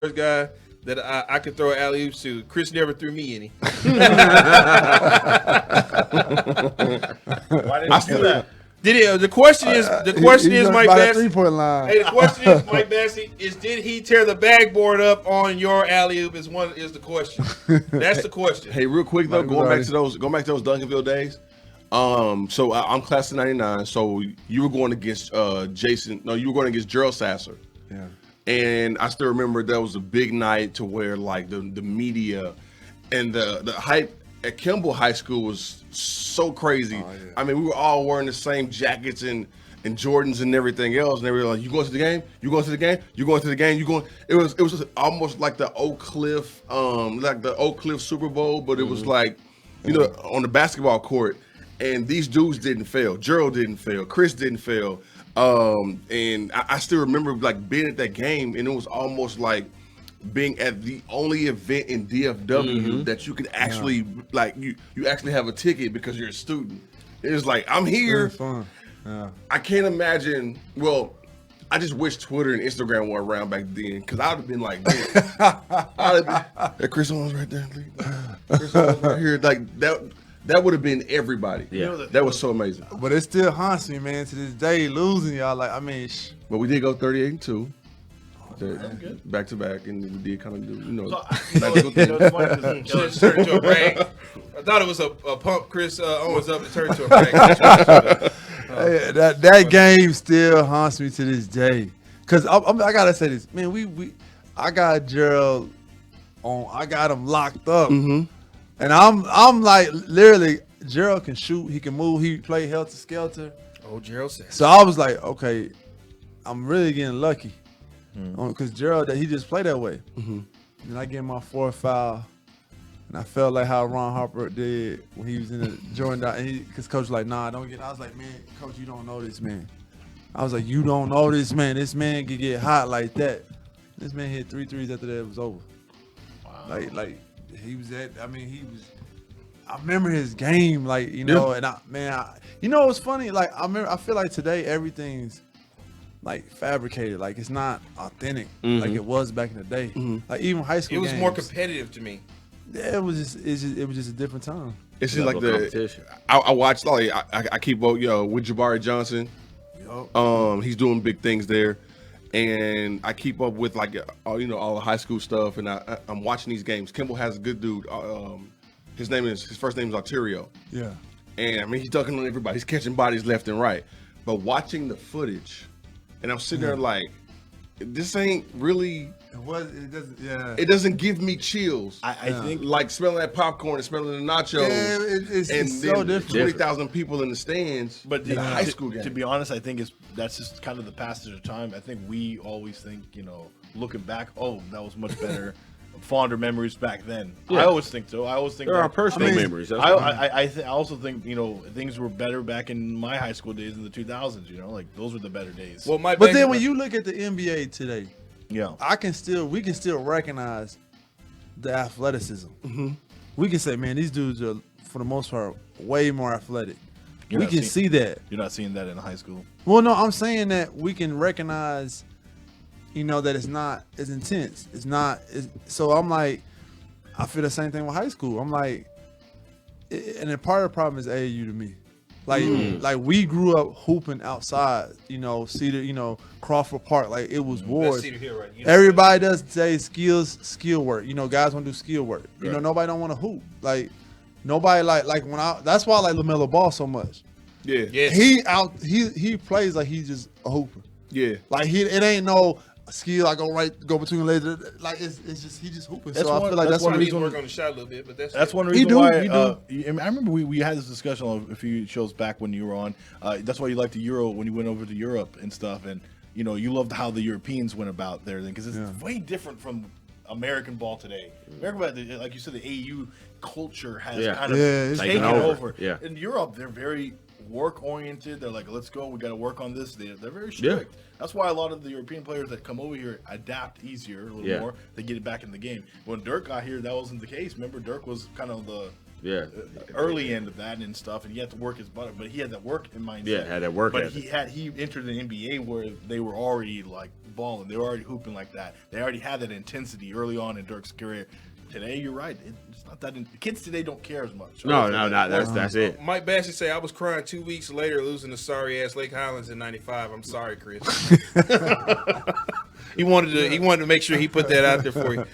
first guy that I could throw alley-oops to. Chris never threw me any. Why didn't you do that? The question is, Mike Bassey. 3-point line. Hey, the question is, Mike Bassey, did he tear the backboard up on your alley-oop? Is the question. That's the question. Hey, real quick though, going back to those Duncanville days. So I'm class of '99. So you were going against you were going against Jeryl Sasser. Yeah. And I still remember that was a big night to where like the media and the hype at Kimball High School was so crazy. Oh, yeah. I mean, we were all wearing the same jackets and Jordans and everything else, and they were like, "You going to the game? You going to the game? You going to the game? You going?" It was just almost like the Oak Cliff Super Bowl, but it was like, on the basketball court, and these dudes didn't fail. Jeryl didn't fail. Chris didn't fail. And I still remember like being at that game, and it was almost like being at the only event in DFW that you could actually you actually have a ticket because you're a student. It was like, I'm here. Fun. Yeah. I can't imagine. Well, I just wish Twitter and Instagram were around back then, because I would have been like, hey, Chris Owens right there, Chris Owens right here, like that. That would have been everybody. Yeah, that was so amazing. But it still haunts me, man, to this day, losing y'all. Like, But we did go 38-2. Good. Back to back, and we did kind of do, It's funny Just turned into a brag. I thought it was a pump Chris Owens up and turned into a brag. hey, that game still haunts me to this day. Cause I gotta say this, man. I got Jeryl on. I got him locked up. Mm-hmm. And I'm like, literally, Jeryl can shoot, he can move, he play helter skelter. Oh, Jeryl Sasser. So I was like, okay, I'm really getting lucky, because Jeryl, he just played that way. Mm-hmm. And I get my fourth foul, and I felt like how Ron Harper did when he was in the Jordan. Because coach was like, nah, don't get. I was like, man, coach, you don't know this man. I was like, you don't know this man. This man can get hot like that. This man hit 3 threes after that, it was over. Wow. Like. He was I remember his game, like, and what's funny? Like, I feel like today everything's like fabricated, like it's not authentic, like it was back in the day. Like even high school, it was games, more competitive to me. Yeah, it was just a different time. It's just like I watched, like, I keep with Jabari Johnson. He's doing big things there. And I keep up with like all the high school stuff, and I'm watching these games. Kimball has a good dude. His first name is Arterio. Yeah. And I mean, he's dunking on everybody. He's catching bodies left and right. But watching the footage, and I'm sitting there like, this ain't really. It doesn't give me chills. I think like smelling that popcorn and smelling the nachos. Yeah, it's so different. 20,000 people in the stands. But in a high school game. To be honest, I think that's just kind of the passage of time. I think we always think, looking back, oh, that was much better. Fonder memories back then. Yeah. I always think so. I always think there are personal memories. I also think things were better back in my high school days in the 2000s. Like those were the better days. Well, but then when you look at the NBA today, we can still recognize the athleticism. Mm-hmm. We can say, man, these dudes are for the most part way more athletic. We can see that. You're not seeing that in high school. Well, no, I'm saying that we can recognize. That it's not as intense. So I'm like, I feel the same thing with high school. I'm like, and then part of the problem is AAU to me. Like we grew up hooping outside, Cedar, Crawford Park. Like it was wars. Everybody does say skill work. Guys want to do skill work. Right. Nobody don't want to hoop. Like nobody that's why I like LaMelo Ball so much. Yeah. He plays like he's just a hooper. Yeah. Like it ain't no skill. I go between legs. Like it's just he just hooping. So I feel like that's one reason. Work on the shot a little bit, but that's one reason why. I remember we had this discussion a few shows back when you were on. That's why you liked the Euro when you went over to Europe and stuff, and you loved how the Europeans went about their thing because it's way different from American ball today. American, like you said, the AU culture has kind of taken over. Yeah. In Europe, they're very work oriented. They're like, let's go. We got to work on this. They're very strict. Yeah. That's why a lot of the European players that come over here adapt easier a little more. They get it back in the game. When Dirk got here, that wasn't the case. Remember, Dirk was kind of the early end of that and stuff, and he had to work his butt, but he had that work in mindset. Yeah, had that work But ethic. he entered the NBA where they were already like balling, they were already hooping like that. They already had that intensity early on in Dirk's career. Today, you're right. It's not that. Kids today don't care as much. No, that's it. Mike Bassey say I was crying 2 weeks later losing to sorry ass Lake Highlands in '95. I'm sorry, Chris. He wanted to make sure he put that out there for you.